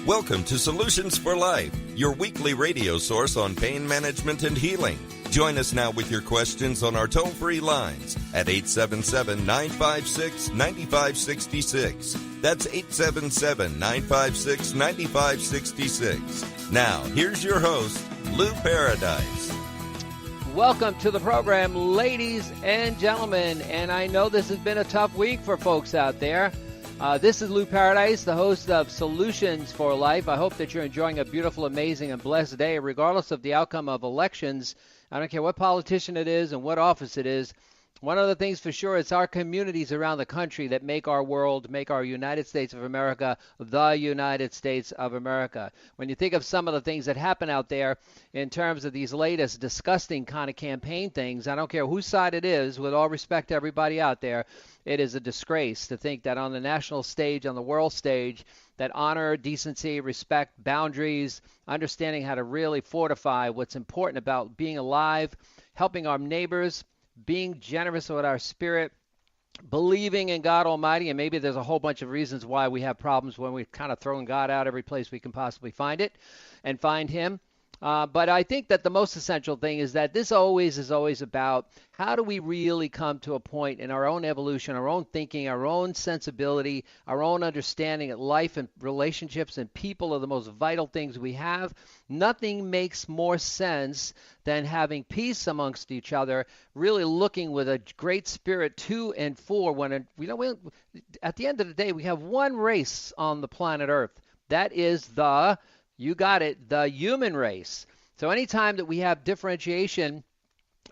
Welcome to Solutions for Life, your weekly radio source on pain management and healing. Join us now with your questions on our toll-free lines at 877-956-9566. That's 877-956-9566. Now, here's your host, Lou Paradise. Welcome to the program, ladies and gentlemen. And I know this has been a tough week for folks out there. This is Lou Paradise, the host of Solutions for Life. I hope that you're enjoying a beautiful, amazing, and blessed day, regardless of the outcome of elections. I don't care what politician it is and what office it is. One of the things for sure, it's our communities around the country that make our world, make our United States of America, the United States of America. When you think of some of the things that happen out there in terms of these latest disgusting kind of campaign things, I don't care whose side it is, with all respect to everybody out there, it is a disgrace to think that on the national stage, on the world stage, that honor, decency, respect, boundaries, understanding how to really fortify what's important about being alive, helping our neighbors, being generous with our spirit, believing in God Almighty, and maybe there's a whole bunch of reasons why we have problems when we've kind of thrown God out every place we can possibly find it and find Him. But I think that the most essential thing is that this is always about how do we really come to a point in our own evolution, our own thinking, our own sensibility, our own understanding that life and relationships and people are the most vital things we have. Nothing makes more sense than having peace amongst each other, really looking with a great spirit to and for when, at the end of the day, we have one race on the planet Earth. That is you got it, the human race. So anytime that we have differentiation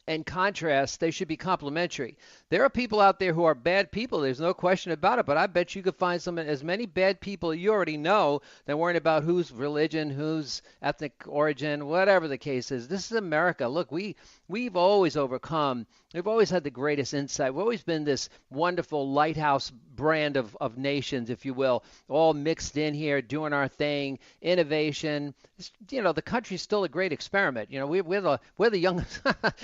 and contrast, they should be complementary. There are people out there who are bad people. There's no question about it. But I bet you could find as many bad people you already know than worrying about whose religion, whose ethnic origin, whatever the case is. This is America. Look, we've always overcome. We've always had the greatest insight. We've always been this wonderful lighthouse brand of nations, if you will, all mixed in here, doing our thing, innovation. The country's still a great experiment. We're the youngest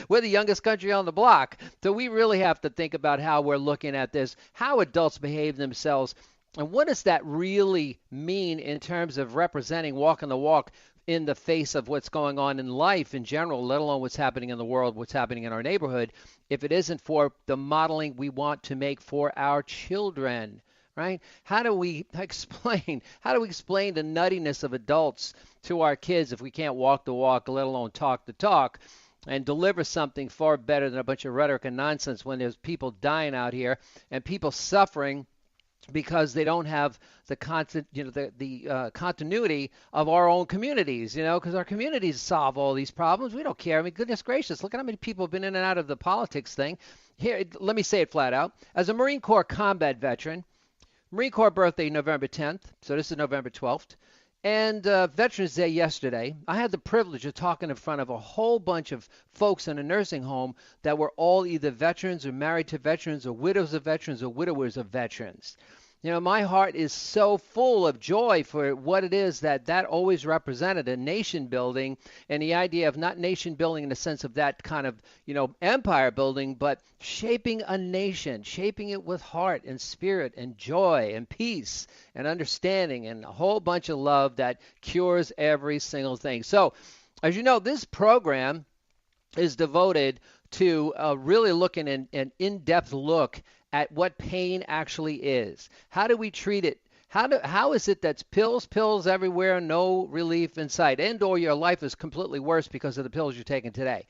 we're the youngest country on the block. So we really have to think about how we're looking at this, how adults behave themselves, and what does that really mean in terms of representing, walking the walk in the face of what's going on in life in general, let alone what's happening in the world, what's happening in our neighborhood, if it isn't for the modeling we want to make for our children, right? How do we explain the nuttiness of adults to our kids if we can't walk the walk, let alone talk the talk, and deliver something far better than a bunch of rhetoric and nonsense when there's people dying out here and people suffering because they don't have the continuity of our own communities, because our communities solve all these problems. We don't care. I mean, goodness gracious, look at how many people have been in and out of the politics thing. Here, let me say it flat out. As a Marine Corps combat veteran, Marine Corps birthday November 10th, so this is November 12th, and Veterans Day yesterday, I had the privilege of talking in front of a whole bunch of folks in a nursing home that were all either veterans or married to veterans or widows of veterans or widowers of veterans. My heart is so full of joy for what it is that always represented, a nation building, and the idea of not nation building in the sense of that kind of, empire building, but shaping a nation, shaping it with heart and spirit and joy and peace and understanding and a whole bunch of love that cures every single thing. So, as you know, this program is devoted to really looking an in-depth look at what pain actually is. How do we treat it? How is it that's pills everywhere, no relief in sight, and or your life is completely worse because of the pills you're taking today?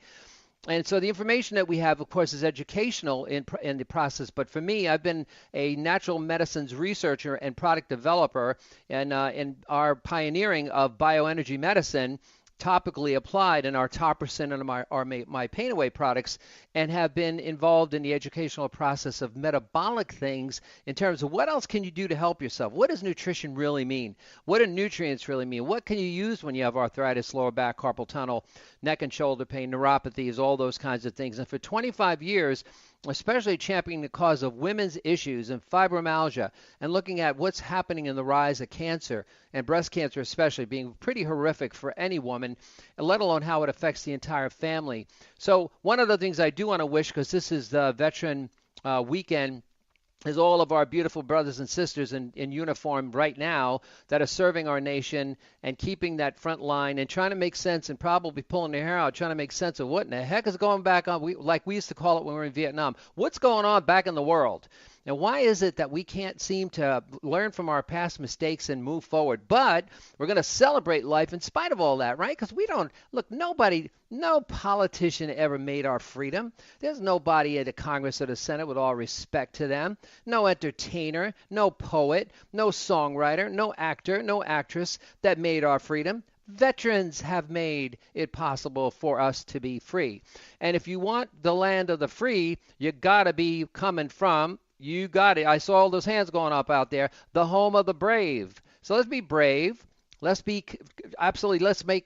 And so the information that we have, of course, is educational in the process. But for me, I've been a natural medicines researcher and product developer, and in our pioneering of bioenergy medicine, topically applied in our Topercin and my Pain Away products, and have been involved in the educational process of metabolic things in terms of what else can you do to help yourself? What does nutrition really mean? What do nutrients really mean? What can you use when you have arthritis, lower back, carpal tunnel, neck and shoulder pain, neuropathies, all those kinds of things? And for 25 years, especially championing the cause of women's issues and fibromyalgia and looking at what's happening in the rise of cancer and breast cancer especially being pretty horrific for any woman, let alone how it affects the entire family. So one of the things I do want to wish, because this is the Veteran Weekend is all of our beautiful brothers and sisters in uniform right now that are serving our nation and keeping that front line and trying to make sense and probably pulling their hair out, trying to make sense of what in the heck is going back on, like we used to call it when we were in Vietnam. What's going on back in the world? Now, why is it that we can't seem to learn from our past mistakes and move forward? But we're going to celebrate life in spite of all that, right? Because we don't, look, no politician ever made our freedom. There's nobody at the Congress or the Senate, with all respect to them. No entertainer, no poet, no songwriter, no actor, no actress that made our freedom. Veterans have made it possible for us to be free. And if you want the land of the free, you got to be coming from, you got it. I saw all those hands going up out there. The home of the brave. So let's be brave. Let's make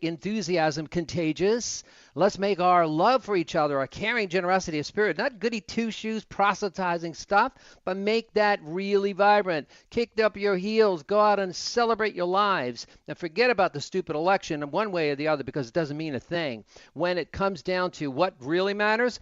enthusiasm contagious. Let's make our love for each other, our caring generosity of spirit, not goody two-shoes proselytizing stuff, but make that really vibrant. Kick up your heels, go out and celebrate your lives, and forget about the stupid election in one way or the other, because it doesn't mean a thing. When it comes down to what really matters,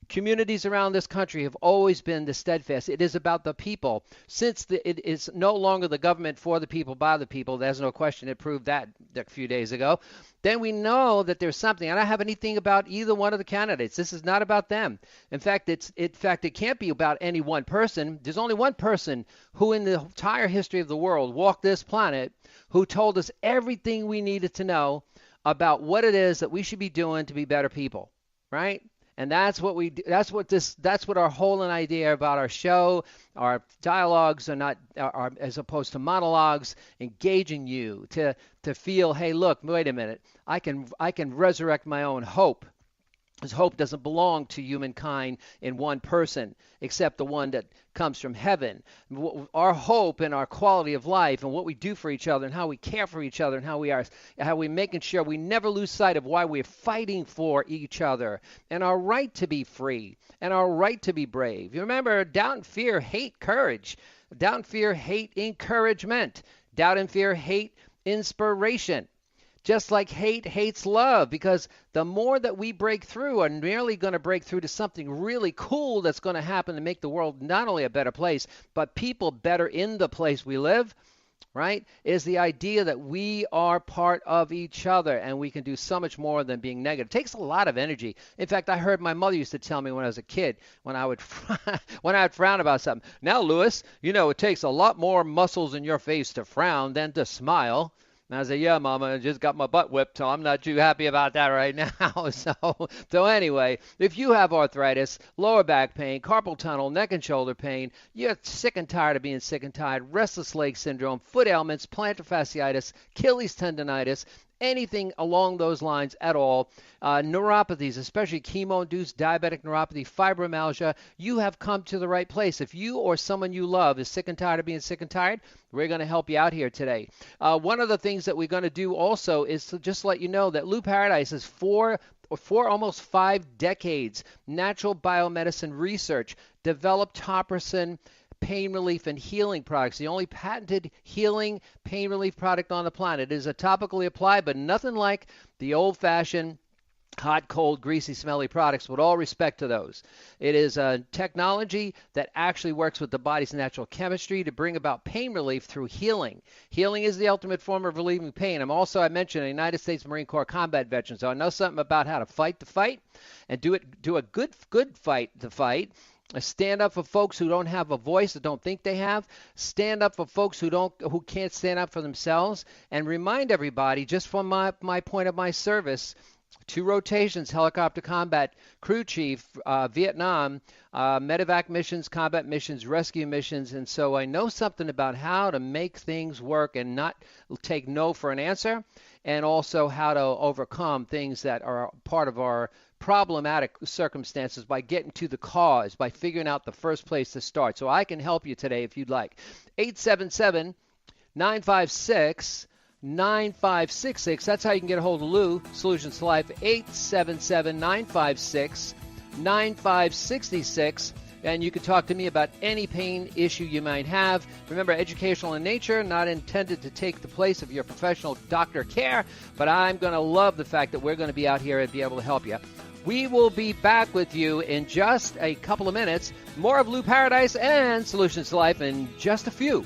communities around this country have always been the steadfast. It is about the people. Since it is no longer the government for the people, by the people, there's no question. It proved that a few days ago. Then we know that there's something. I don't have anything about either one of the candidates. This is not about them. In fact, it can't be about any one person. There's only one person who in the entire history of the world walked this planet who told us everything we needed to know about what it is that we should be doing to be better people, right? And that's what we do. That's what our whole idea about our show, our dialogues are as opposed to monologues, engaging you to feel, hey, look, wait a minute, I can resurrect my own hope. Because hope doesn't belong to humankind in one person, except the one that comes from heaven. Our hope and our quality of life and what we do for each other and how we care for each other and how we're making sure we never lose sight of why we're fighting for each other and our right to be free and our right to be brave. You remember, doubt and fear hate courage. Doubt and fear hate encouragement. Doubt and fear hate inspiration. Just like hate hates love, because the more that we break through are merely going to break through to something really cool that's going to happen to make the world not only a better place, but people better in the place we live, right, is the idea that we are part of each other and we can do so much more than being negative. It takes a lot of energy. In fact, I heard my mother used to tell me when I was a kid, when I would frown about something. Now, Lewis, it takes a lot more muscles in your face to frown than to smile. And I said, yeah, Mama, I just got my butt whipped, so I'm not too happy about that right now. So anyway, if you have arthritis, lower back pain, carpal tunnel, neck and shoulder pain, you're sick and tired of being sick and tired, restless leg syndrome, foot ailments, plantar fasciitis, Achilles tendonitis, anything along those lines at all, neuropathies, especially chemo-induced diabetic neuropathy, fibromyalgia, you have come to the right place. If you or someone you love is sick and tired of being sick and tired, we're going to help you out here today. One of the things that we're going to do also is to just let you know that Lou Paradise is for almost 5 decades natural biomedicine research developed Topperson pain relief and healing products. The only patented healing pain relief product on the planet. It is a topically applied, but nothing like the old-fashioned hot, cold, greasy, smelly products, with all respect to those. It is a technology that actually works with the body's natural chemistry to bring about pain relief through healing. Healing is the ultimate form of relieving pain. I mentioned a United States Marine Corps combat veteran, so I know something about how to fight the fight and do a good fight the fight. Stand up for folks who don't have a voice, that don't think they have. Stand up for folks who can't stand up for themselves. And remind everybody, just from my point of my service, 2 rotations, helicopter combat, crew chief, Vietnam, medevac missions, combat missions, rescue missions. And so I know something about how to make things work and not take no for an answer, and also how to overcome things that are part of our problematic circumstances by getting to the cause, by figuring out the first place to start. So I can help you today if you'd like. 877-956-9566. That's how you can get a hold of Lou, Solutions to Life. 877-956-9566. And you can talk to me about any pain issue you might have. Remember, educational in nature, not intended to take the place of your professional doctor care, but I'm going to love the fact that we're going to be out here and be able to help you. We will be back with you in just a couple of minutes. More of Lou Paradise and Solutions to Life in just a few.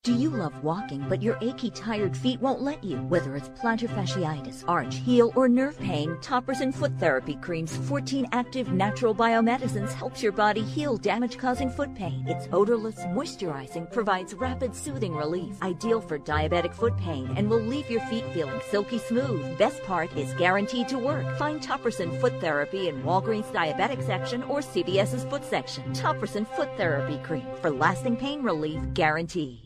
Do you love walking, but your achy, tired feet won't let you? Whether it's plantar fasciitis, arch, heel, or nerve pain, Toppers and Foot Therapy Cream's 14 active natural biomedicines helps your body heal damage-causing foot pain. Its odorless, moisturizing, provides rapid, soothing relief, ideal for diabetic foot pain, and will leave your feet feeling silky smooth. Best part is guaranteed to work. Find Toppers and Foot Therapy in Walgreens Diabetic section or CVS's Foot section. Toppers and Foot Therapy Cream for lasting pain relief guaranteed.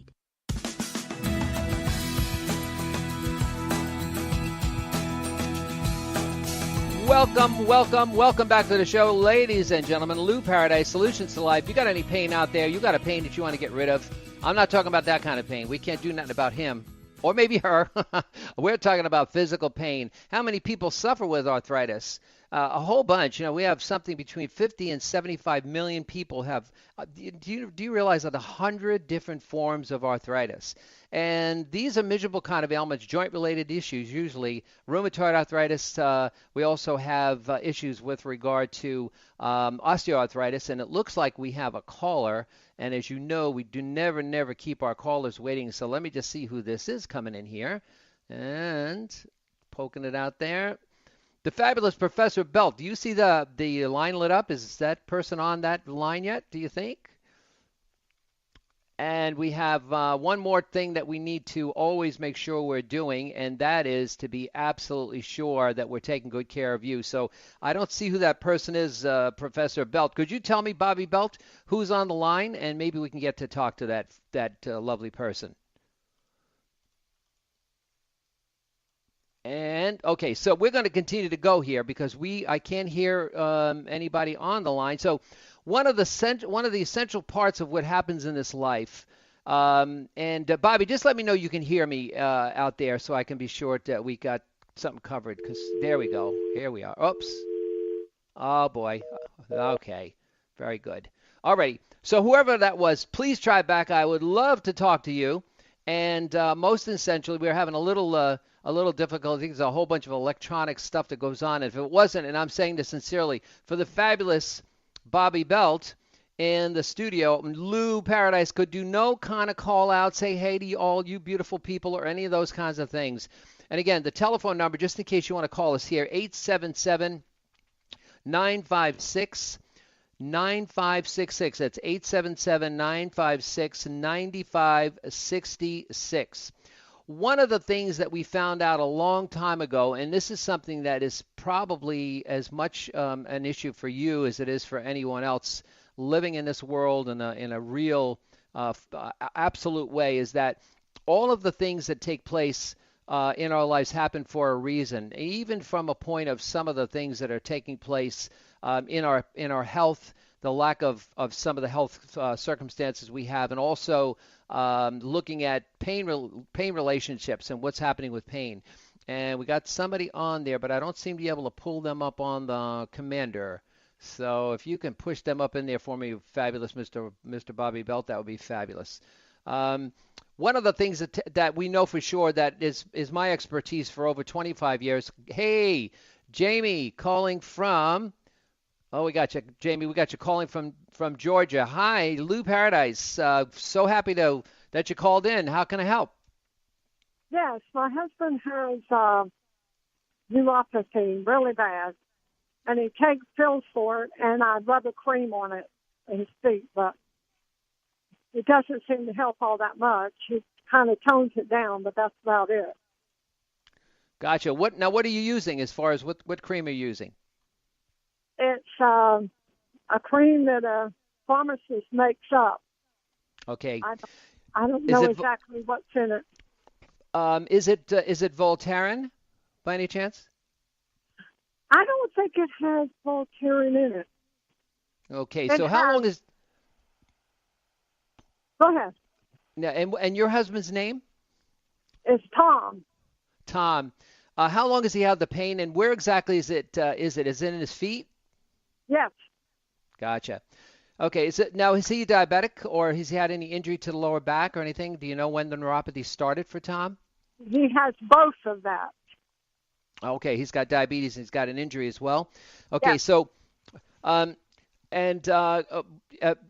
Welcome back to the show, ladies and gentlemen. Lou Paradise, Solutions to Life. You got any pain out there? You got a pain that you want to get rid of? I'm not talking about that kind of pain. We can't do nothing about him. Or maybe her. We're talking about physical pain. How many people suffer with arthritis? A whole bunch. You know, we have something between 50 and 75 million people have. Do you realize that 100 different forms of arthritis? And these are miserable kind of ailments, joint-related issues, usually rheumatoid arthritis. We also have issues with regard to osteoarthritis, and it looks like we have a caller. And as you know, we do never keep our callers waiting. So let me just see who this is coming in here. And poking it out there. The fabulous Professor Belt. Do you see the line lit up? Is that person on that line yet, do you think? And we have one more thing that we need to always make sure we're doing, and that is to be absolutely sure that we're taking good care of you. So I don't see who that person is, Professor Belt. Could you tell me, Bobby Belt, who's on the line, and maybe we can get to talk to that lovely person. And okay, so we're going to continue to go here because I can't hear anybody on the line. So one of the essential parts of what happens in this life, and Bobby, just let me know you can hear me out there so I can be sure that we got something covered. Because there we go, here we are. Oops, oh boy. Okay, very good. All right. So whoever that was, please try back. I would love to talk to you. And most essentially, we're having a little difficulty. There's a whole bunch of electronic stuff that goes on. If it wasn't, and I'm saying this sincerely, for the fabulous Bobby Belt in the studio, Lou Paradise could do no kind of call out, say hey to all you beautiful people or any of those kinds of things. And again, the telephone number, just in case you want to call us here, 877-956-9566. That's 877-956-9566. One of the things that we found out a long time ago, and this is something that is probably as much an issue for you as it is for anyone else living in this world in a real absolute way, is that all of the things that take place in our lives happen for a reason, even from a point of some of the things that are taking place in our health, the lack of some of the health circumstances we have, and also looking at pain relationships and what's happening with pain. And we got somebody on there, but I don't seem to be able to pull them up on the commander. So if you can push them up in there for me, fabulous, Mr. Bobby Belt, that would be fabulous. One of the things that we know for sure that is my expertise for over 25 years. Hey, Jamie, calling from. Oh, we got you, Jamie. We got you calling from Georgia. Hi, Lou Paradise. So happy that you called in. How can I help? Yes, my husband has neuropathy really bad, and he takes pills for it, and I rub a cream on it in his feet, but it doesn't seem to help all that much. It kind of tones it down, but that's about it. Gotcha. What are you using as far as what cream are you using? It's a cream that a pharmacist makes up. Okay. I don't know exactly what's in it. Is it Voltaren by any chance? I don't think it has Voltaren in it. Okay. So how long is? Go ahead. Now, and your husband's name? It's Tom. Tom. How long has he had the pain, and where exactly is it? Is it in his feet? Yes. Gotcha. Okay. Is he diabetic, or has he had any injury to the lower back or anything? Do you know when the neuropathy started for Tom? He has both of that. Okay, he's got diabetes and he's got an injury as well. Okay, Yeah. so um, and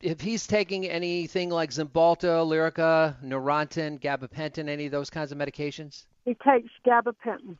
if he's taking anything like Zymbalta, Lyrica, Neurontin, gabapentin, any of those kinds of medications? He takes gabapentin.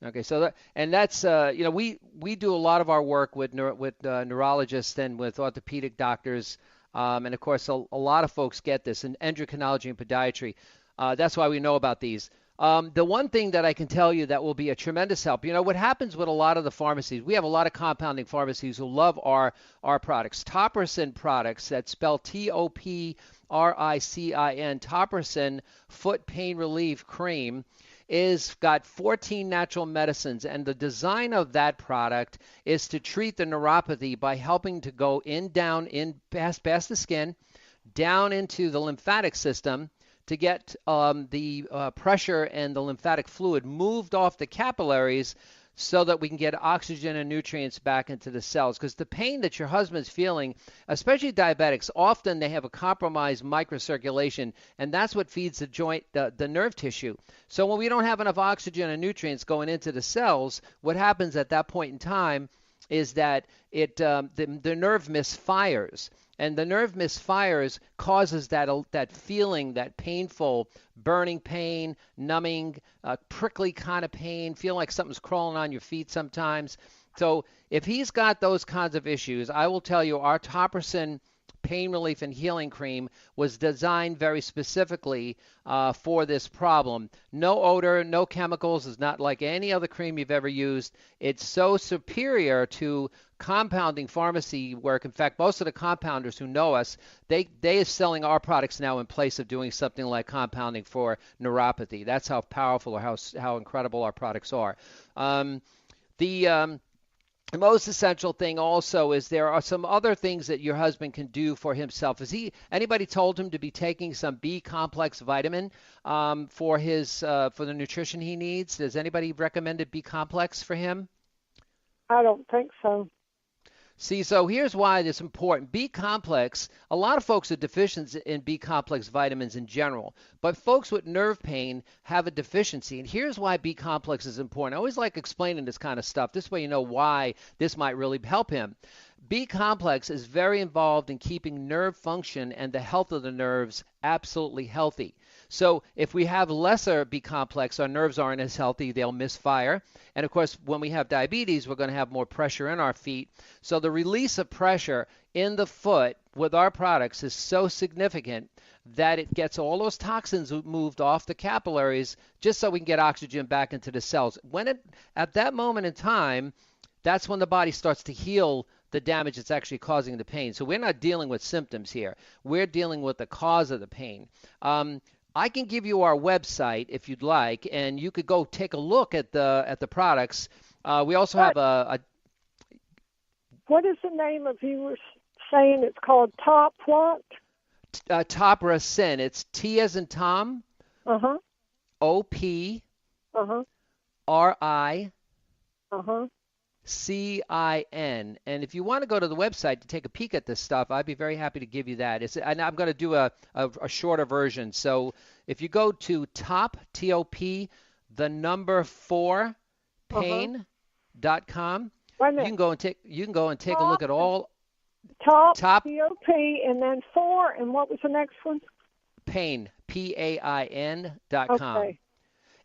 Okay, so that's we do a lot of our work with neurologists and with orthopedic doctors, and of course a lot of folks get this in endocrinology and podiatry. That's why we know about these. The one thing that I can tell you that will be a tremendous help, what happens with a lot of the pharmacies, we have a lot of compounding pharmacies who love our products. Topricin products, that spell Topricin, Topricin Foot Pain Relief Cream, is got 14 natural medicines, and the design of that product is to treat the neuropathy by helping to go down past the skin, down into the lymphatic system, to get the pressure and the lymphatic fluid moved off the capillaries so that we can get oxygen and nutrients back into the cells. Because the pain that your husband's feeling, especially diabetics, often they have a compromised microcirculation, and that's what feeds the joint, the nerve tissue. So when we don't have enough oxygen and nutrients going into the cells, what happens at that point in time is that the nerve misfires. And the nerve misfires causes that feeling, that painful, burning pain, numbing, prickly kind of pain, feel like something's crawling on your feet sometimes. So if he's got those kinds of issues, I will tell you our Topricin Pain Relief and Healing Cream was designed very specifically for this problem. No odor, no chemicals. It's not like any other cream you've ever used. It's so superior to compounding pharmacy work. In fact, most of the compounders who know us, they are selling our products now in place of doing something like compounding for neuropathy. That's how powerful or how incredible our products are. The most essential thing also is there are some other things that your husband can do for himself. Anybody told him to be taking some B complex vitamin for the nutrition he needs? Does anybody recommended B complex for him? I don't think so. See, so here's why it's important. B complex, a lot of folks are deficient in B complex vitamins in general, but folks with nerve pain have a deficiency. And here's why B complex is important. I always like explaining this kind of stuff. This way you know why this might really help him. B complex is very involved in keeping nerve function and the health of the nerves absolutely healthy. So if we have lesser B complex, our nerves aren't as healthy, they'll misfire. And of course, when we have diabetes, we're going to have more pressure in our feet. So the release of pressure in the foot with our products is so significant that it gets all those toxins moved off the capillaries just so we can get oxygen back into the cells. At that moment in time, that's when the body starts to heal the damage that's actually causing the pain. So we're not dealing with symptoms here. We're dealing with the cause of the pain. I can give you our website if you'd like, and you could go take a look at the products. We also have a. What is the name of, you were saying it's called Top what? Topricin. It's T as in Tom. Uh-huh. O-P. Uh-huh. R-I. Uh-huh. CIN. And if you want to go to the website to take a peek at this stuff, I'd be very happy to give you that. And I'm going to do a shorter version. So if you go to T-O-P, the number 4 pain.com, you can go and take a look at all Top T-O-P and then 4, and what was the next one? Pain, PAIN.com. Okay.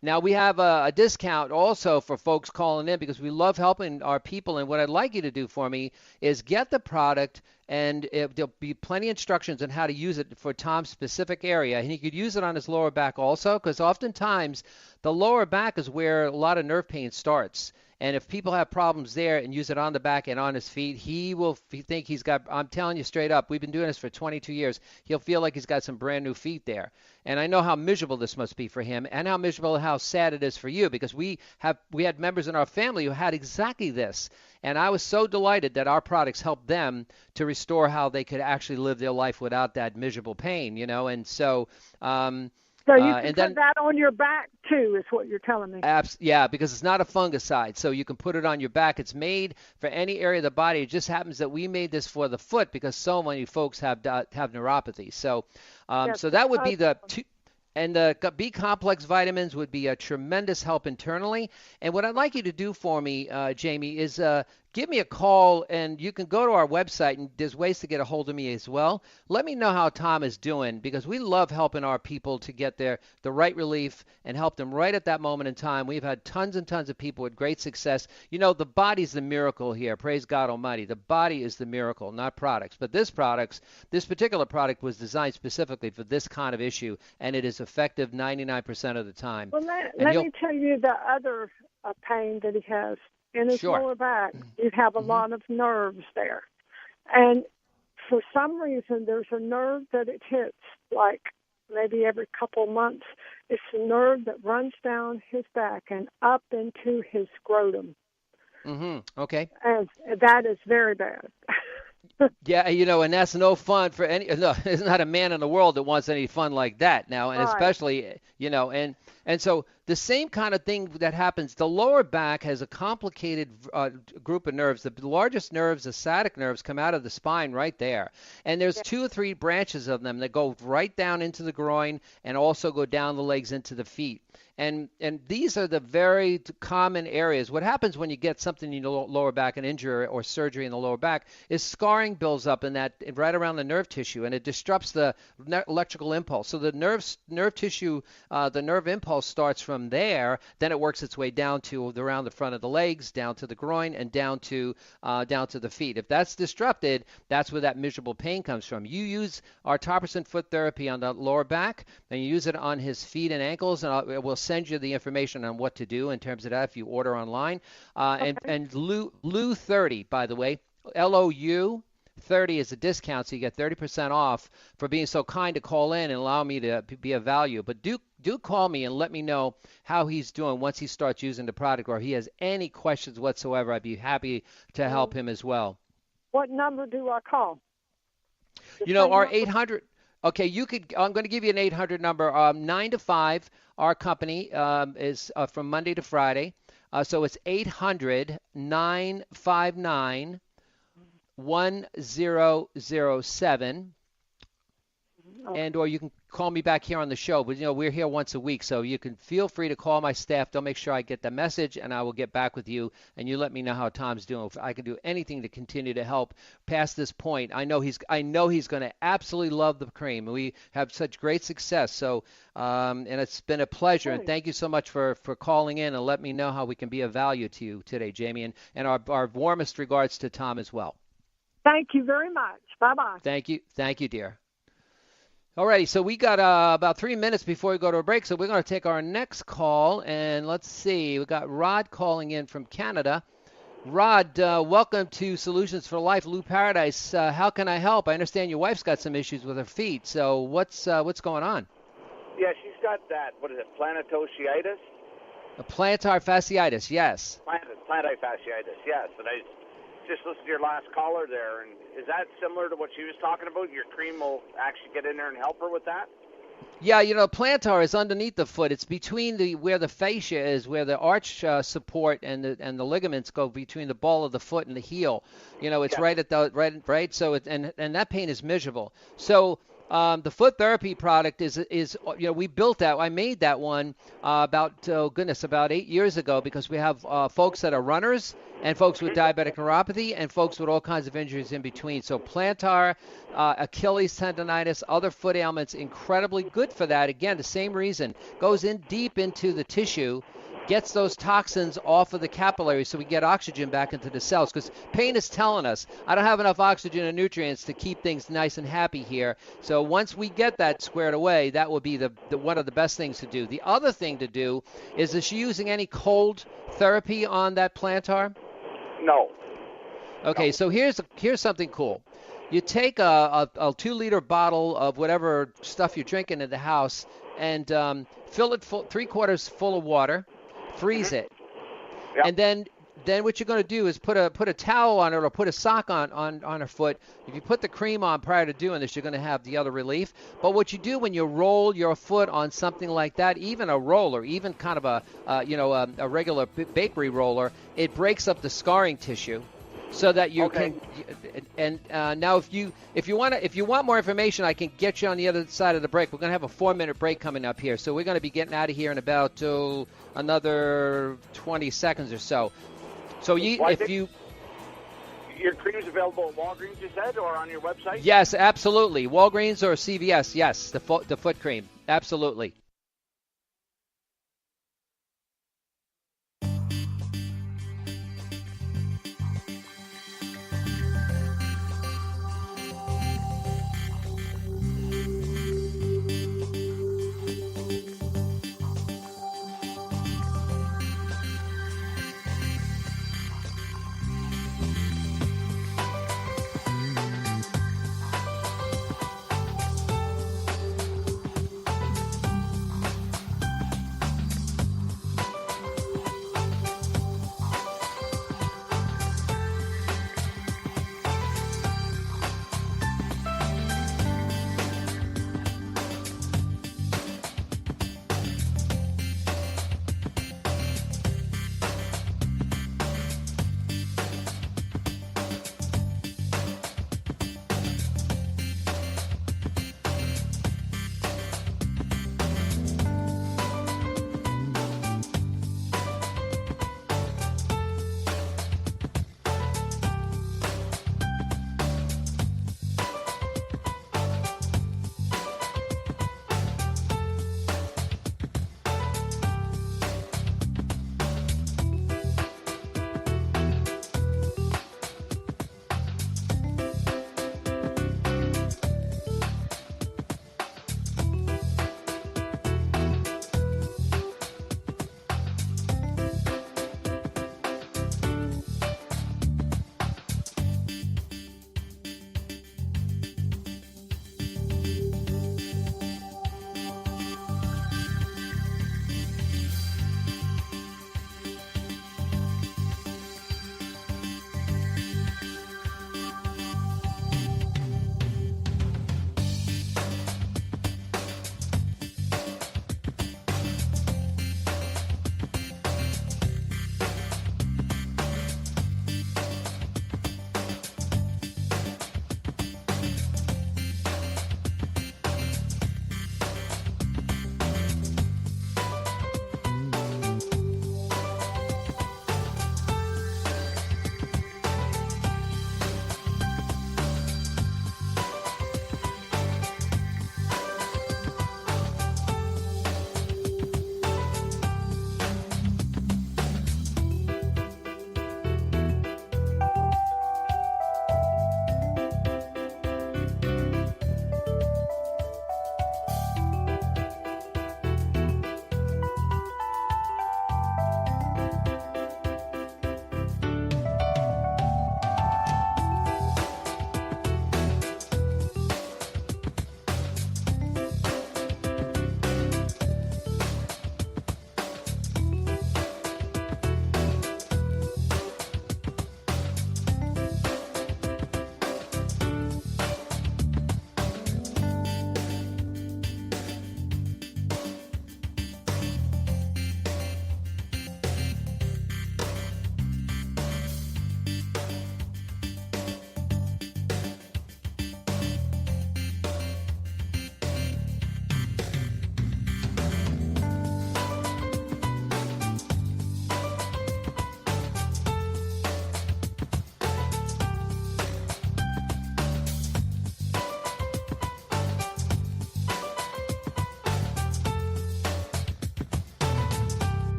Now, we have a discount also for folks calling in because we love helping our people. And what I'd like you to do for me is get the product, and there'll be plenty of instructions on how to use it for Tom's specific area. And he could use it on his lower back also, because oftentimes the lower back is where a lot of nerve pain starts. And if people have problems there and use it on the back and on his feet, he will think he's got, I'm telling you straight up, we've been doing this for 22 years. He'll feel like he's got some brand new feet there. And I know how miserable this must be for him, and how sad it is for you, because we had members in our family who had exactly this. And I was so delighted that our products helped them to restore how they could actually live their life without that miserable pain, And so, so you can put that on your back, too, is what you're telling me. Yeah, because it's not a fungicide, so you can put it on your back. It's made for any area of the body. It just happens that we made this for the foot because so many folks have neuropathy. So, yes, so that would be the two. And the B complex vitamins would be a tremendous help internally. And what I'd like you to do for me, Jamie, is give me a call, and you can go to our website, and there's ways to get a hold of me as well. Let me know how Tom is doing, because we love helping our people to get the right relief and help them right at that moment in time. We've had tons and tons of people with great success. You know, the body's the miracle here. Praise God Almighty. The body is the miracle, not products. But this particular product was designed specifically for this kind of issue, and it is effective 99% of the time. Well, let me tell you the other pain that he has. In his lower back, you have a lot of nerves there. And for some reason, there's a nerve that it hits, like maybe every couple months. It's a nerve that runs down his back and up into his scrotum. Okay. And that is very bad. Yeah, you know, and that's no fun for any. No, there's not a man in the world that wants any fun like that now, and especially, you know, and so the same kind of thing that happens. The lower back has a complicated group of nerves. The largest nerves, the sciatic nerves, come out of the spine right there, and there's 2 or 3 branches of them that go right down into the groin and also go down the legs into the feet. And these are the very common areas. What happens when you get something in your lower back, an injury or surgery in the lower back, is scarring builds up in that right around the nerve tissue, and it disrupts the electrical impulse. So the nerve tissue, the nerve impulse starts from there. Then it works its way down to around the front of the legs, down to the groin, and down to the feet. If that's disrupted, that's where that miserable pain comes from. You use our Topperson foot therapy on the lower back, and you use it on his feet and ankles, and we'll send you the information on what to do in terms of that if you order online. And Lou 30, by the way, LOU 30 is a discount, so you get 30% off for being so kind to call in and allow me to be of value. But do call me and let me know how he's doing once he starts using the product, or if he has any questions whatsoever. I'd be happy to help him as well. What number do I call? You know, our 800. Okay, I'm going to give you an 800 number. 9 to 5. Our company is from Monday to Friday. So it's 800-959-1007. And or you can call me back here on the show. But, you know, we're here once a week, so you can feel free to call my staff. They'll make sure I get the message, and I will get back with you, and you let me know how Tom's doing. If I can do anything to continue to help past this point, I know he's going to absolutely love the cream. We have such great success. So, and it's been a pleasure, and thank you so much for calling in and let me know how we can be of value to you today, Jamie, and our warmest regards to Tom as well. Thank you very much. Bye-bye. Thank you, dear. Alrighty, so we got about 3 minutes before we go to a break, so we're going to take our next call, and let's see. We got Rod calling in from Canada. Rod, welcome to Solutions for Life, Lou Paradise. How can I help? I understand your wife's got some issues with her feet, so what's going on? Yeah, she's got that. What is it? Plantar fasciitis, yes. Plantar fasciitis, yes. And I just listened to your last caller there, and is that similar to what she was talking about? Your cream will actually get in there and help her with that? Yeah, you know, plantar is underneath the foot. It's between where the fascia is, where the arch support and the ligaments go between the ball of the foot and the heel. You know, it's right at the right. So and that pain is miserable. So the foot therapy product is you know, we built that. I made that one about 8 years ago, because we have folks that are runners and folks with diabetic neuropathy and folks with all kinds of injuries in between. So plantar, Achilles tendonitis, other foot ailments, incredibly good for that. Again, the same reason. Goes in deep into the tissue, gets those toxins off of the capillaries so we get oxygen back into the cells, because pain is telling us, I don't have enough oxygen and nutrients to keep things nice and happy here. So once we get that squared away, that will be the one of the best things to do. The other thing to do is she using any cold therapy on that plantar? No. Okay, so here's something cool. You take a 2-liter bottle of whatever stuff you're drinking in the house and fill it 3/4 full of water, freeze it, and then what you're going to do is put a towel on it or put a sock on her foot. If you put the cream on prior to doing this, you're going to have the other relief. But what you do when you roll your foot on something like that, even a roller, even kind of a regular bakery roller, it breaks up the scarring tissue. so that you Okay. can. And now, if you want more information, I can get you on the other side of the break. We're going to have a 4-minute break coming up here, so we're going to be getting out of here in about another 20 seconds or so. So your cream's available at Walgreens, you said, or on your website? Yes, absolutely. Walgreens or CVS, yes, the foot cream, absolutely.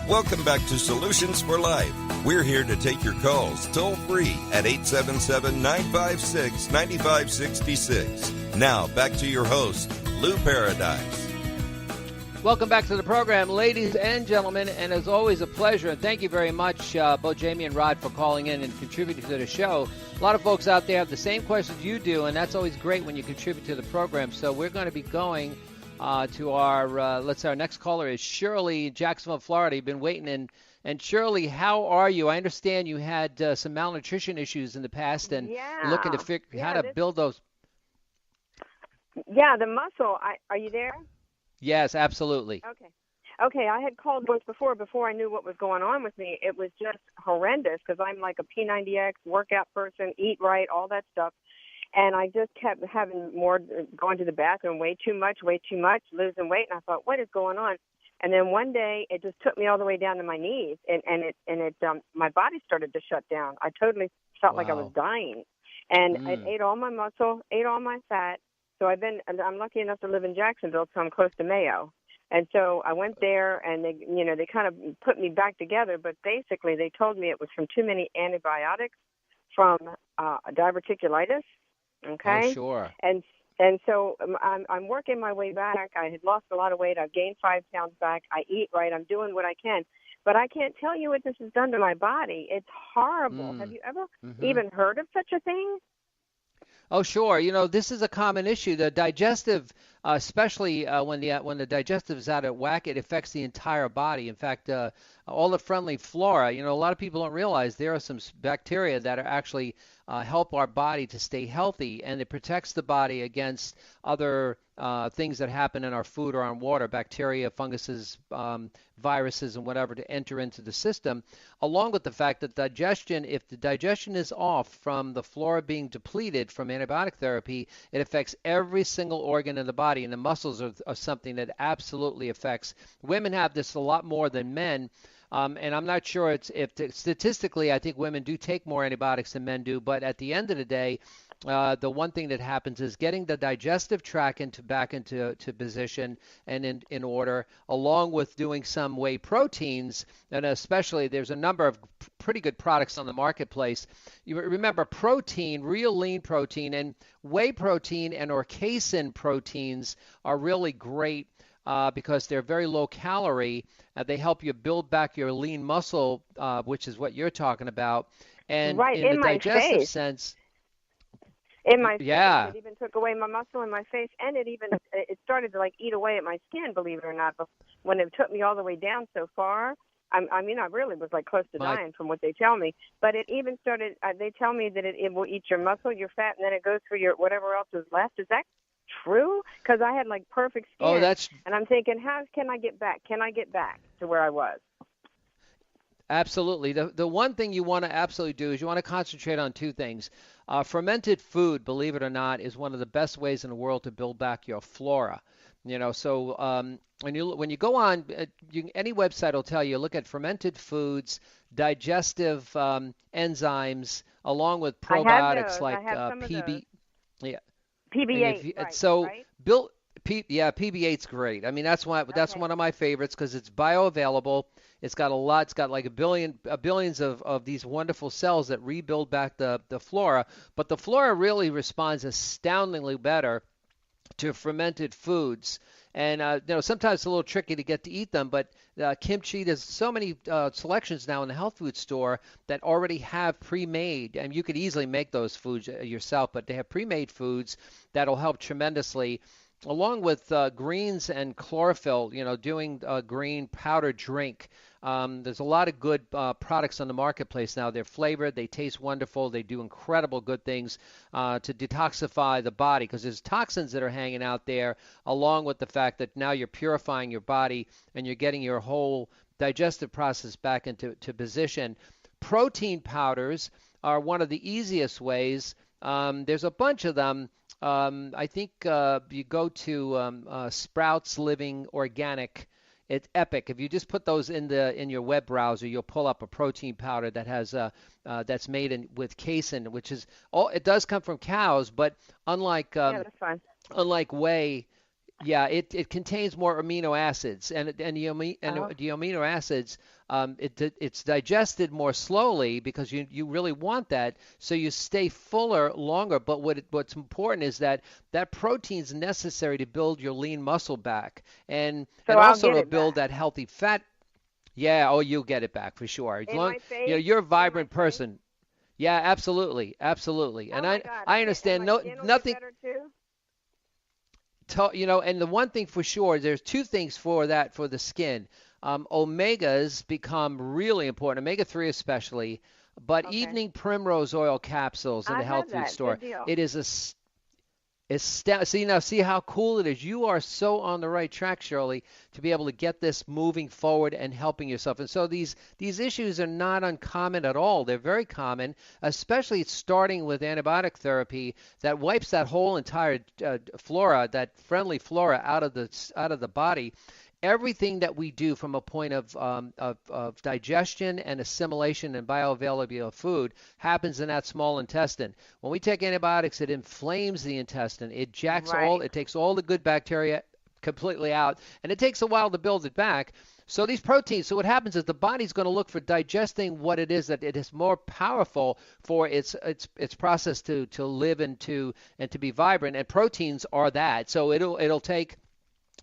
Welcome back to Solutions for Life. We're here to take your calls toll free at 877-956-9566. Now, back to your host, Lou Paradise. Welcome back to the program, ladies and gentlemen, and as always, a pleasure. And thank you very much, both Jamie and Rod, for calling in and contributing to the show. A lot of folks out there have the same questions you do, and that's always great when you contribute to the program. So we're going to be going to our, let's say our next caller is Shirley in Jacksonville, Florida. You've been waiting. And Shirley, how are you? I understand you had some malnutrition issues in the past and you're looking to figure how to build those. Yeah, the muscle. Are you there? Yes, absolutely. Okay, I had called once before I knew what was going on with me. It was just horrendous because I'm like a P90X workout person, eat right, all that stuff. And I just kept having going to the bathroom way too much, losing weight. And I thought, what is going on? And then one day it just took me all the way down to my knees, and my body started to shut down. I totally felt like I was dying, and it ate all my muscle, ate all my fat. So I'm lucky enough to live in Jacksonville, so I'm close to Mayo. And so I went there, and they kind of put me back together. But basically, they told me it was from too many antibiotics, from diverticulitis. Okay. Oh, sure. And so I'm working my way back. I had lost a lot of weight. I've gained 5 pounds back. I eat right. I'm doing what I can. But I can't tell you what this has done to my body. It's horrible. Have you ever even heard of such a thing? Oh, sure. This is a common issue. The digestive, especially when the digestive is out of whack, it affects the entire body. In fact, all the friendly flora, a lot of people don't realize there are some bacteria that are actually help our body to stay healthy, and it protects the body against other things that happen in our food or on water, bacteria, funguses, viruses, and whatever to enter into the system, along with the fact that if the digestion is off from the flora being depleted from antibiotic therapy, it affects every single organ in the body, and the muscles are something that absolutely affects. Women have this a lot more than men. And I'm not sure statistically, I think women do take more antibiotics than men do. But at the end of the day, the one thing that happens is getting the digestive tract back into position and in order, along with doing some whey proteins. And especially there's a number of pretty good products on the marketplace. You remember protein, real lean protein, and whey protein or casein proteins are really great. Because they're very low calorie. They help you build back your lean muscle, which is what you're talking about. And right, in the digestive face. sense. In my face. It even took away my muscle in my face, and it started to eat away at my skin, believe it or not. But when it took me all the way down so far, I really was close to dying from what they tell me. But it even started, they tell me that it will eat your muscle, your fat, and then it goes through your whatever else is left. Is that true? Because I had perfect skin, and I'm thinking, how can I get back? Can I get back to where I was? Absolutely. The one thing you want to absolutely do is you want to concentrate on two things. Fermented food, believe it or not, is one of the best ways in the world to build back your flora. So when you go on, any website will tell you, look at fermented foods, digestive enzymes, along with probiotics like PB. Yeah. PB8, right, so right? PB8's great. That's one of my favorites because it's bioavailable. It's got It's got billions of these wonderful cells that rebuild back the flora. But the flora really responds astoundingly better to fermented foods. And sometimes it's a little tricky to get to eat them, but kimchi, there's so many selections now in the health food store that already have pre-made, and you could easily make those foods yourself, but they have pre-made foods that'll help tremendously, along with greens and chlorophyll, doing a green powder drink. There's a lot of good products on the marketplace now. They're flavored, they taste wonderful, they do incredible good things to detoxify the body because there's toxins that are hanging out there, along with the fact that now you're purifying your body and you're getting your whole digestive process back into position. Protein powders are one of the easiest ways. There's a bunch of them. I think you go to Sprouts Living Organic. It's epic. If you just put those in your web browser, you'll pull up a protein powder that has that's made with casein, which is it does come from cows, but unlike that's fine. Unlike whey, it contains more amino acids, and the amino acids it's digested more slowly because you really want that, so you stay fuller longer. But what's important is that protein is necessary to build your lean muscle back, and also to build that healthy fat. Yeah, you'll get it back for sure. As long, you're a vibrant person. Yeah, absolutely. And I understand nothing. And the one thing for sure, there's two things for that for the skin. Omegas become really important, omega-3 especially, but Okay. evening primrose oil capsules in I the have health food that. store. Good deal. It is see how cool it is. You are so on the right track, Shirley, to be able to get this moving forward and helping yourself. And so these issues are not uncommon at all. They're very common, especially starting with antibiotic therapy that wipes that whole entire flora, that friendly flora, out of the body. Everything that we do from a point of digestion and assimilation and bioavailability of food happens in that small intestine. When we take antibiotics, it inflames the intestine. Right. It takes all the good bacteria completely out, and it takes a while to build it back. So these proteins, so what happens is the body's going to look for digesting what it is that it is more powerful for its process to live and to be vibrant, and proteins are that. So it'll take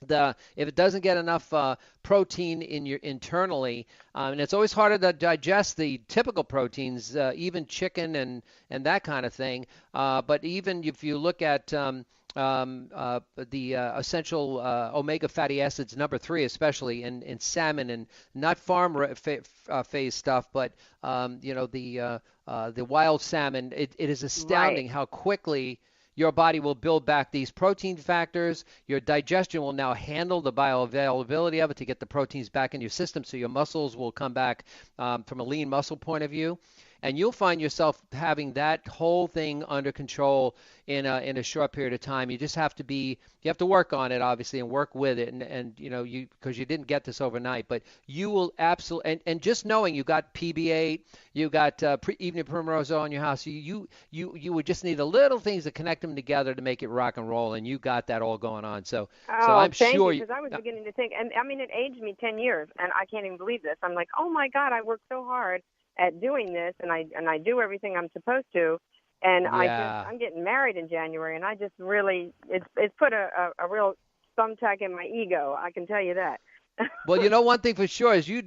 if it doesn't get enough protein in your internally, and it's always harder to digest the typical proteins, even chicken and that kind of thing. But even if you look at the essential omega fatty acids, number 3 especially in salmon, and not phase stuff, but the wild salmon, it is Right. astounding how quickly your body will build back these protein factors. Your digestion will now handle the bioavailability of it to get the proteins back in your system, so your muscles will come back from a lean muscle point of view. And you'll find yourself having that whole thing under control in a short period of time. You just have to work on it, obviously, and work with it. And because you didn't get this overnight, but you will absolutely. And just knowing you got PB8, you got evening primrose oil in your house, you would just need a little things to connect them together to make it rock and roll, and you got that all going on. So Oh, I'm thank you, sure. because I was beginning to think, and I mean, it aged me 10 years, and I can't even believe this. I'm like, oh my God, I worked so hard at doing this, and I do everything I'm supposed to, and Yeah. I'm getting married in January, and I just really, it's put a real thumbtack in my ego. I can tell you that. Well, one thing for sure is your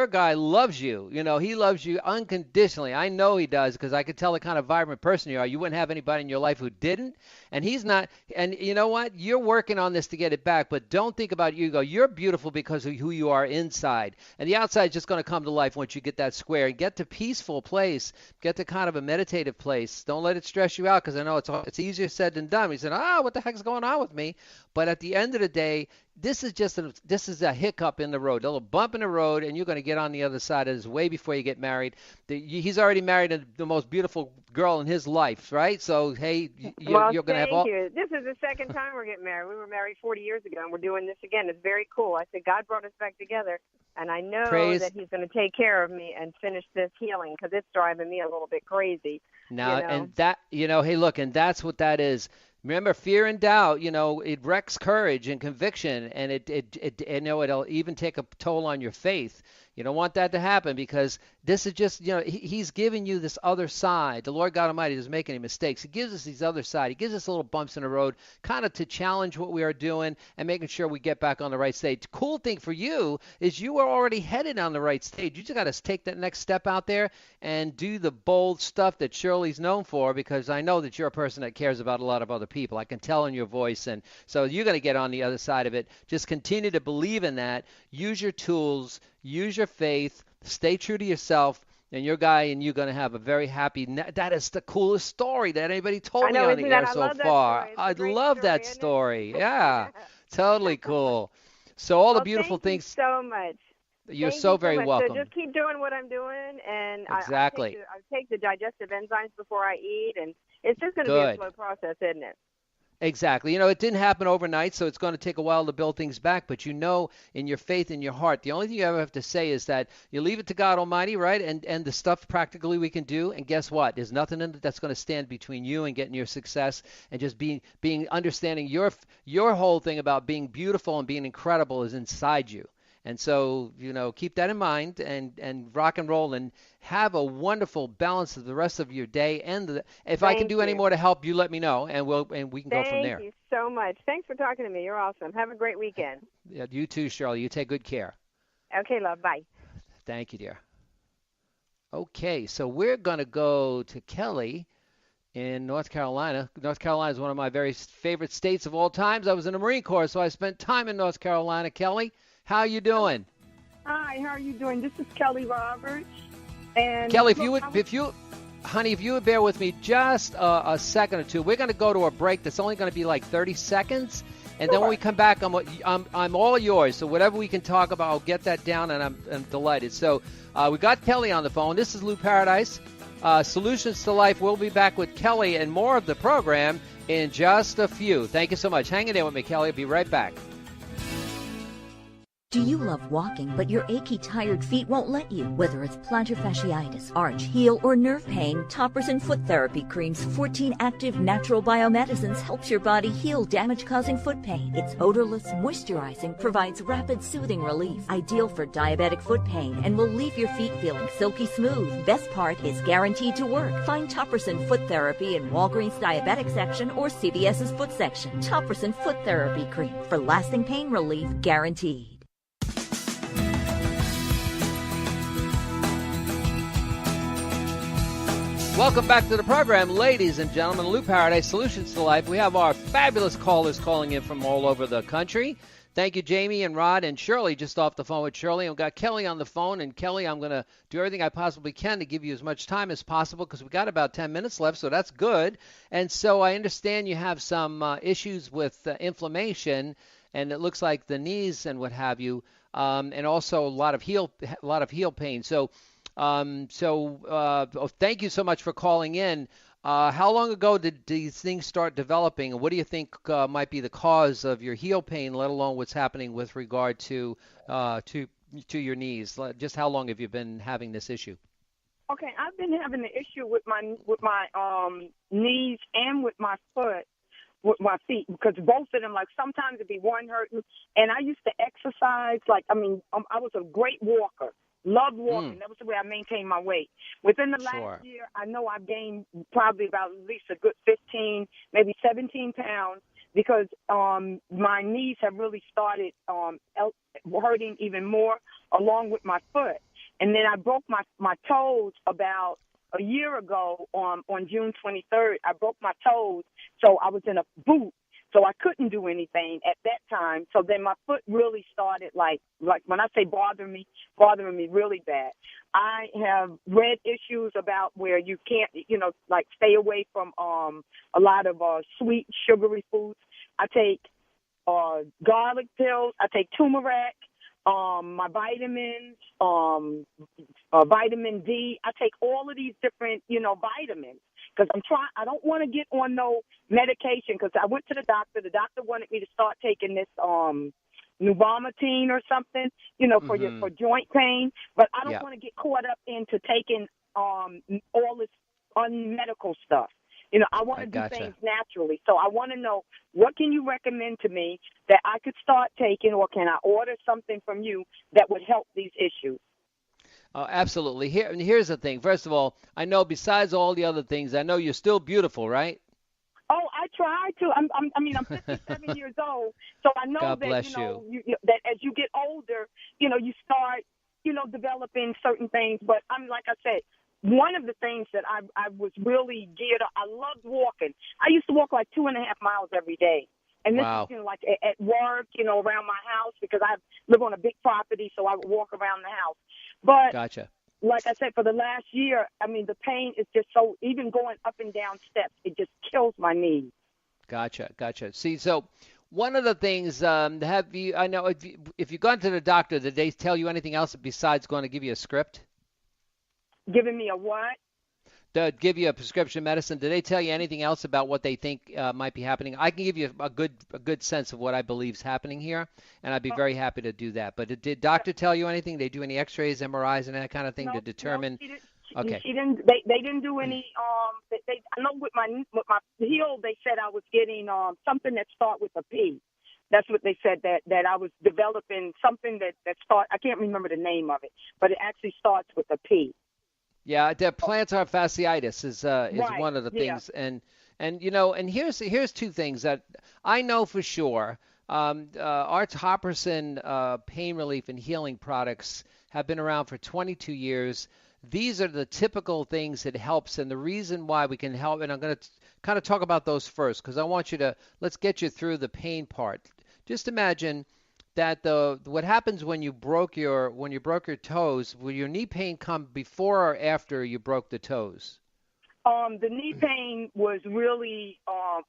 guy loves you. He loves you unconditionally. I know he does because I could tell the kind of vibrant person you are. You wouldn't have anybody in your life who didn't. And he's not. And you know what? You're working on this to get it back, but don't think about ego. You're beautiful because of who you are inside. And the outside is just going to come to life once you get that square and get to peaceful place, get to kind of a meditative place. Don't let it stress you out, because I know it's easier said than done. He said, what the heck's going on with me? But at the end of the day, this is a hiccup in the road, a little bump in the road, and you're going to get on the other side of this way before you get married. He's already married the most beautiful girl in his life, right? So, hey, Well, you're going to have thank all. you. This is the second time we're getting married. We were married 40 years ago, and we're doing this again. It's very cool. I said, God brought us back together, and I know Praise. that He's going to take care of me and finish this healing, because it's driving me a little bit crazy. Now, and that, hey, look, and that's what that is. Remember, fear and doubt, it wrecks courage and conviction, and it'll even take a toll on your faith. You don't want that to happen, because this is just, he's giving you this other side. The Lord God Almighty doesn't make any mistakes. He gives us these other side. He gives us little bumps in the road, kind of to challenge what we are doing and making sure we get back on the right stage. Cool thing for you is you are already headed on the right stage. You just got to take that next step out there and do the bold stuff that Shirley's known for, because I know that you're a person that cares about a lot of other people. I can tell in your voice, and so you're going to get on the other side of it. Just continue to believe in that. Use your tools. Use your faith, stay true to yourself, and your guy and you're going to have a very happy. That is the coolest story that anybody told me on the air so far. I love that story. Yeah, totally cool. So all the beautiful things. Thank you so much. You're Thank so you very much. welcome. So just keep doing what I'm doing, and exactly. I take the digestive enzymes before I eat, and it's just going to be a slow process, isn't it? Exactly. It didn't happen overnight, so it's going to take a while to build things back. But in your faith, in your heart, the only thing you ever have to say is that you leave it to God Almighty, right? And the stuff practically we can do. And guess what? There's nothing in it that's going to stand between you and getting your success, and just being understanding your whole thing about being beautiful and being incredible is inside you. And so, keep that in mind, and rock and roll, and have a wonderful balance of the rest of your day. And if I can do any more to help, you let me know, and we can go from there. Thank you so much. Thanks for talking to me. You're awesome. Have a great weekend. Yeah, you too, Shirley. You take good care. Okay, love. Bye. Thank you, dear. Okay, so we're going to go to Kelly in North Carolina. North Carolina is one of my very favorite states of all times. I was in the Marine Corps, so I spent time in North Carolina. Kelly, how you doing? Hi, how are you doing? This is Kelly Roberts. And Kelly, honey, if you would bear with me just a second or two, we're going to go to a break that's only going to be like 30 seconds. And then when we come back, I'm all yours. So whatever we can talk about, I'll get that down, and I'm delighted. So we got Kelly on the phone. This is Lou Paradise, Solutions to Life. We'll be back with Kelly and more of the program in just a few. Thank you so much. Hang in there with me, Kelly. I'll be right back. Do you love walking, but your achy, tired feet won't let you? Whether it's plantar fasciitis, arch, heel, or nerve pain, Toppers and Foot Therapy Cream's 14 active natural biomedicines helps your body heal damage-causing foot pain. Its odorless, moisturizing, provides rapid, soothing relief. Ideal for diabetic foot pain and will leave your feet feeling silky smooth. Best part is guaranteed to work. Find Toppers and Foot Therapy in Walgreens Diabetic section or CVS's Foot section. Toppers and Foot Therapy Cream for lasting pain relief guaranteed. Welcome back to the program, ladies and gentlemen. Lou Paradise, Solutions to Life. We have our fabulous callers calling in from all over the country. Thank you, Jamie and Rod and Shirley, just off the phone with Shirley. We've got Kelly on the phone. And Kelly, I'm going to do everything I possibly can to give you as much time as possible because we've got about 10 minutes left, so that's good. And so I understand you have some issues with inflammation, and it looks like the knees and what have you, and also a lot of heel pain. So thank you so much for calling in. How long ago did these things start developing, and what do you think might be the cause of your heel pain, let alone what's happening with regard to your knees? Just how long have you been having this issue? Okay, I've been having the issue with my knees and with my feet, because both of them, like sometimes it'd be one hurting, and I used to exercise, I was a great walker. Loved walking. That was the way I maintained my weight. Within the last year, I know I've gained probably about at least a good 15, maybe 17 pounds because my knees have really started hurting even more along with my foot. And then I broke my toes about a year ago on June 23rd. I broke my toes, so I was in a boot. So I couldn't do anything at that time. So then my foot really started, like when I say bothering me really bad. I have read issues about where you can't, stay away from a lot of sweet, sugary foods. I take garlic pills. I take turmeric, my vitamins, vitamin D. I take all of these different, vitamins. Because I don't want to get on no medication because I went to the doctor. The doctor wanted me to start taking this Nuvomatine or something, for joint pain. But I don't want to get caught up into taking all this unmedical stuff. I want to do things naturally. So I want to know, what can you recommend to me that I could start taking, or can I order something from you that would help these issues? Oh, absolutely. Here's the thing. First of all, I know besides all the other things, I know you're still beautiful, right? Oh, I try to. I'm 57 years old, so I know God that bless you that as you get older, you start developing certain things. But like I said, one of the things that I was really geared up. I loved walking. I used to walk like 2.5 miles every day. And this is, like at work, around my house, because I live on a big property, so I would walk around the house. But like I said, for the last year, the pain is just so, even going up and down steps, it just kills my knees. Gotcha. See, so one of the things, if you've gone to the doctor, did they tell you anything else besides going to give you a script? Giving me a what? To give you a prescription medicine. Did they tell you anything else about what they think might be happening? I can give you a good sense of what I believe is happening here, and I'd be very happy to do that. But did doctor tell you anything? They do any X-rays, MRIs, and that kind of thing to determine? No, she didn't. Okay. She didn't. They didn't do any. I know with my heel, they said I was getting something that starts with a P. That's what they said, that I was developing something that start. I can't remember the name of it, but it actually starts with a P. Yeah, the plantar fasciitis is one of the things, and here's two things that I know for sure. Our Topperson pain relief and healing products have been around for 22 years. these are the typical things that helps, and the reason why we can help. And I'm going to kind of talk about those first because I want you to let's get you through the pain part. Just imagine that what happens when you broke your toes. Will your knee pain come before or after you broke the toes? The knee pain was really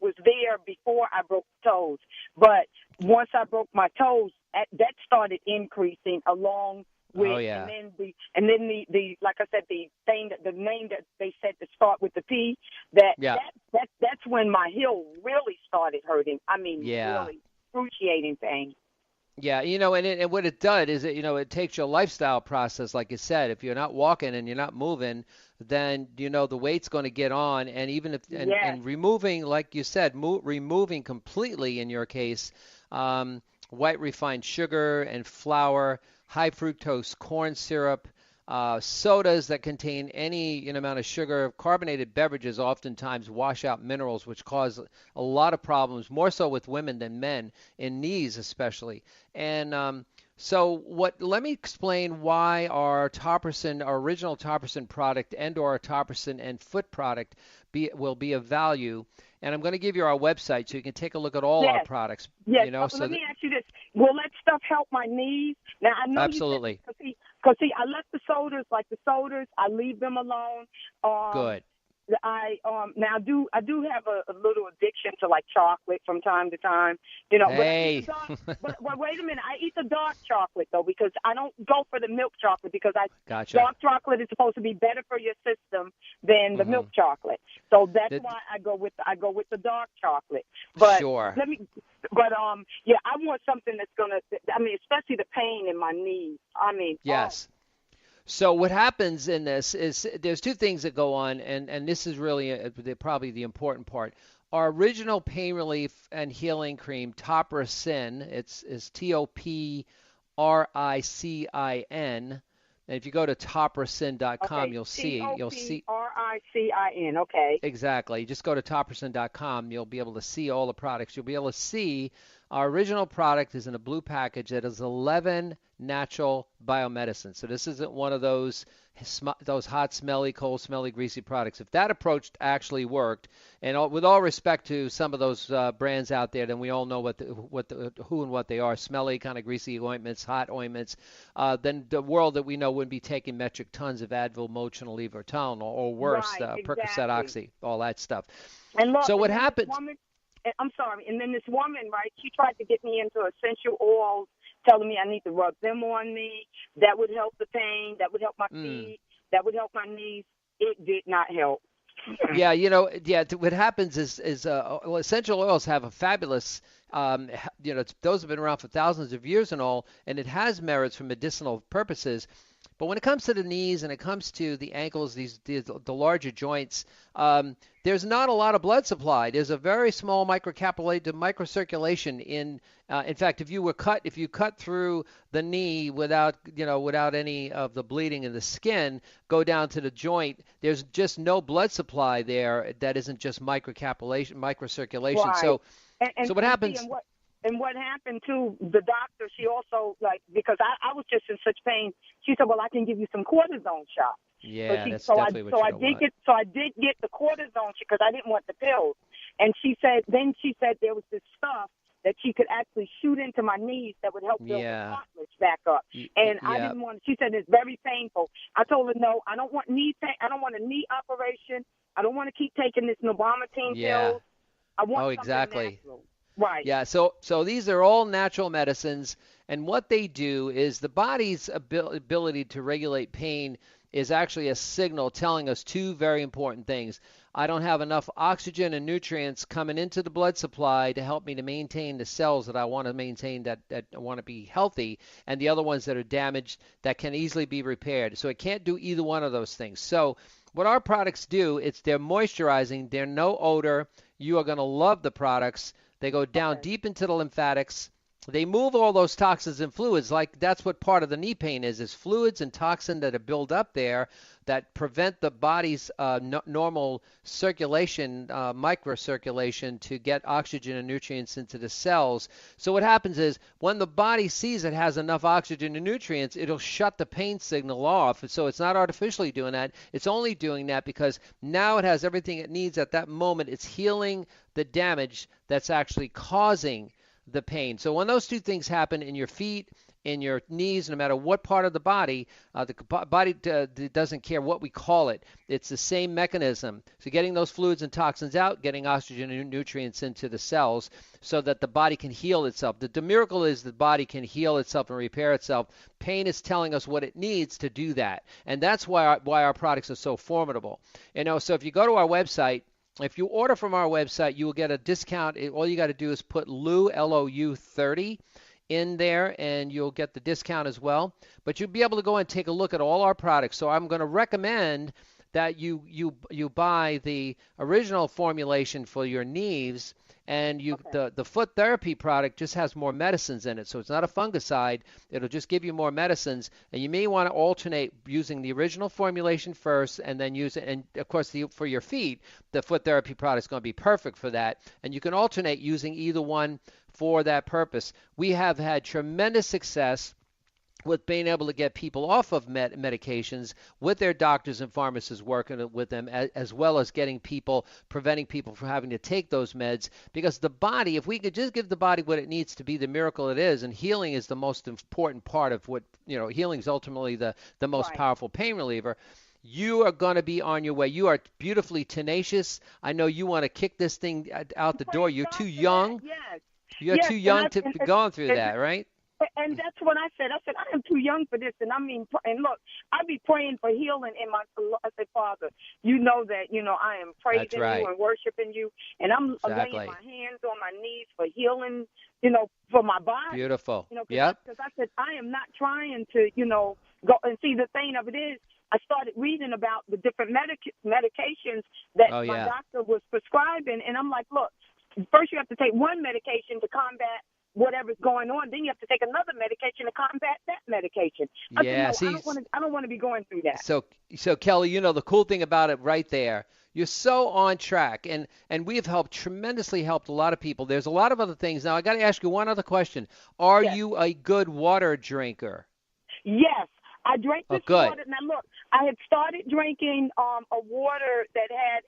was there before I broke toes, but once I broke my toes, that started increasing along with, Oh yeah. and then the like I said, the name that they said to start with the P, that's when my heel really started hurting. I mean, really excruciating pain. Yeah, and what it does is it takes your lifestyle process, like you said. If you're not walking and you're not moving, then the weight's going to get on, and even if and removing, like you said, removing completely in your case, white refined sugar and flour, high fructose corn syrup, sodas that contain any amount of sugar, carbonated beverages oftentimes wash out minerals, which cause a lot of problems, more so with women than men, in knees especially. And let me explain why our original Topperson product and/or our Topperson and foot product will be of value. And I'm going to give you our website so you can take a look at all our products. Yes. Let me ask you this: will that stuff help my knees? Now I know absolutely. Because I left the sodas, I leave them alone. Good. I do have a little addiction to like chocolate from time to time, Hey. But wait a minute, I eat the dark chocolate though because I don't go for the milk chocolate because Gotcha. Dark chocolate is supposed to be better for your system than the milk chocolate. So that's why I go with the dark chocolate. But sure. I want something that's gonna. I mean, especially the pain in my knees. I mean, yes. So what happens in this is there's two things that go on, and this is really probably the important part. Our original pain relief and healing cream, Toppericin, it's Toppricin. And if you go to toppericin.com, you'll see. Toppericin. Okay. Exactly. Just go to toppericin.com. You'll be able to see all the products. You'll be able to see our original product is in a blue package that is 11 natural biomedicines. So this isn't one of those hot, smelly, cold, smelly, greasy products. If that approach actually worked, and with all respect to some of those brands out there, then we all know who and what they are: smelly, kind of greasy ointments, hot ointments. Then the world that we know wouldn't be taking metric tons of Advil, Motrin, Aleve, or Tylenol, or worse, Percocet, Oxy, all that stuff. And look, so what happens? I'm sorry. And then this woman, right? She tried to get me into essential oils, telling me I need to rub them on me. That would help the pain. That would help my feet. That would help my knees. It did not help. Yeah, what happens is essential oils have a fabulous, those have been around for thousands of years and all, and it has merits for medicinal purposes. But when it comes to the knees and it comes to the ankles, the larger joints, there's not a lot of blood supply. There's a very small microcirculation in fact, if you cut through the knee without any of the bleeding in the skin, go down to the joint, there's just no blood supply there that isn't just microcirculation. Right. So what happens? And what happened to the doctor, she also, because I was just in such pain, she said, well, I can give you some cortisone shots. Yeah, that's definitely what you don't want. So I did get the cortisone because I didn't want the pills. And she said there was this stuff that she could actually shoot into my knees that would help build the cartilage back up. And I didn't want, she said it's very painful. I told her, no, I don't want knee pain. I don't want a knee operation. I don't want to keep taking this Novometine pills. I want something natural. Right. Yeah, so these are all natural medicines, and what they do is the body's ability to regulate pain is actually a signal telling us two very important things. I don't have enough oxygen and nutrients coming into the blood supply to help me to maintain the cells that I want to maintain that want to be healthy, and the other ones that are damaged that can easily be repaired. So it can't do either one of those things. So what our products do, they're moisturizing, they're no odor. You are going to love the products. They go down deep into the lymphatics, they move all those toxins and fluids. Like that's what part of the knee pain is fluids and toxin that are built up there that prevent the body's normal circulation, microcirculation, to get oxygen and nutrients into the cells. So what happens is when the body sees it has enough oxygen and nutrients, it'll shut the pain signal off. So it's not artificially doing that. It's only doing that because now it has everything it needs at that moment. It's healing the damage that's actually causing the pain. So when those two things happen in your feet, in your knees, no matter what part of the body doesn't care what we call it. It's the same mechanism. So getting those fluids and toxins out, getting oxygen and nutrients into the cells so that the body can heal itself. The miracle is the body can heal itself and repair itself. Pain is telling us what it needs to do that. And that's why our products are so formidable. So if you go to our website, if you order from our website, you will get a discount. All you got to do is put Lou, L-O-U 30 in there, and you'll get the discount as well. But you'll be able to go and take a look at all our products. So I'm going to recommend that you buy the original formulation for your knees, and the foot therapy product just has more medicines in it. So it's not a fungicide. It'll just give you more medicines, and you may want to alternate using the original formulation first and then use it. And of course, for your feet, the foot therapy product is going to be perfect for that. And you can alternate using either one for that purpose. We have had tremendous success with being able to get people off of medications with their doctors and pharmacists working with them, as well as preventing people from having to take those meds. Because the body, if we could just give the body what it needs to be the miracle it is, and healing is the most important part of what, healing is ultimately the most powerful pain reliever. You are going to be on your way. You are beautifully tenacious. I know you want to kick this thing out the door. You're too young. Yes. You're too young to be going through that, right? And that's what I said. I said, I am too young for this. And and look, I be praying for healing I said, Father, you know that, I am praising you and worshiping you. And I'm laying my hands on my knees for healing, for my body. Beautiful. Because I said, I am not trying to, go and see. The thing of it is, I started reading about the different medications that my doctor was prescribing. And I'm like, look, first you have to take one medication to combat whatever's going on, then you have to take another medication to combat that medication. I don't want to be going through that. So Kelly, the cool thing about it right there, you're so on track, and we have tremendously helped a lot of people. There's a lot of other things. Now I got to ask you one other question. Are you a good water drinker? Yes. I drank this good. water. Now look, I had started drinking a water that had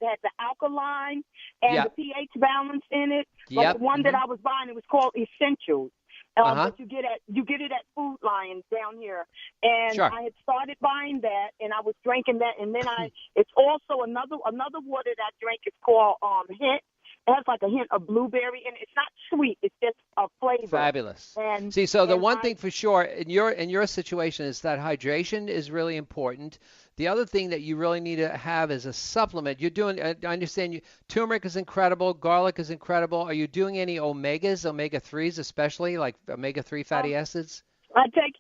the alkaline and the pH balance in it. But the one that I was buying, it was called Essentials. But you get it at Food Lion down here. And I had started buying that, and I was drinking that. And then it's also another water that I drank. It's called Hint. It has like a hint of blueberry, and it's not sweet. It's just a flavor. Fabulous. The one thing for sure in your situation is that hydration is really important. The other thing that you really need to have is a supplement. You're doing. I understand turmeric is incredible. Garlic is incredible. Are you doing any omegas, omega-3s, especially like omega-3 fatty acids? I take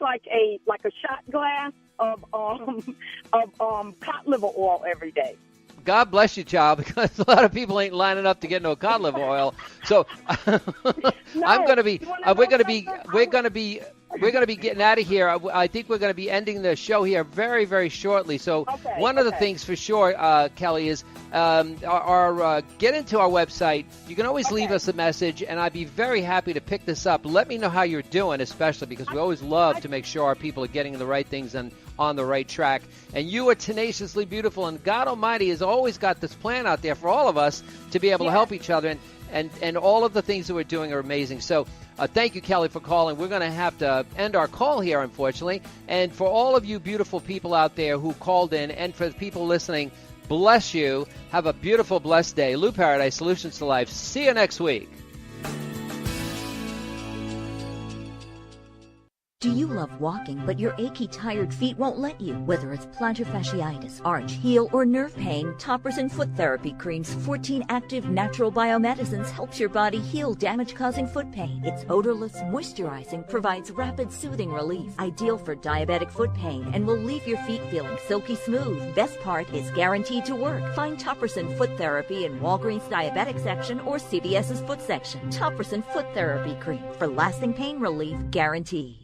like a shot glass of cod liver oil every day. God bless you, child, because a lot of people ain't lining up to get no cod liver oil. So we're going to be getting out of here. I think we're going to be ending the show here very, very shortly. So one of the things for sure, Kelly, is get into our website. You can always leave us a message, and I'd be very happy to pick this up. Let me know how you're doing, especially because we always love to make sure our people are getting the right things and on the right track. And you are tenaciously beautiful, and God Almighty has always got this plan out there for all of us to be able to help each other, and all of the things that we're doing are amazing. So thank you, Kelly, for calling. We're going to have to end our call here, unfortunately. And for all of you beautiful people out there who called in, and for the people listening, bless you. Have a beautiful, blessed day. Lou Paradise, Solutions to Life. See you next week. Do you love walking, but your achy, tired feet won't let you? Whether it's plantar fasciitis, arch, heel, or nerve pain, Toppers and Foot Therapy Cream's 14 active natural biomedicines helps your body heal damage-causing foot pain. Its odorless, moisturizing, provides rapid, soothing relief, ideal for diabetic foot pain, and will leave your feet feeling silky smooth. Best part is guaranteed to work. Find Toppers and Foot Therapy in Walgreens Diabetic section or CVS's Foot section. Toppers and Foot Therapy Cream for lasting pain relief guaranteed.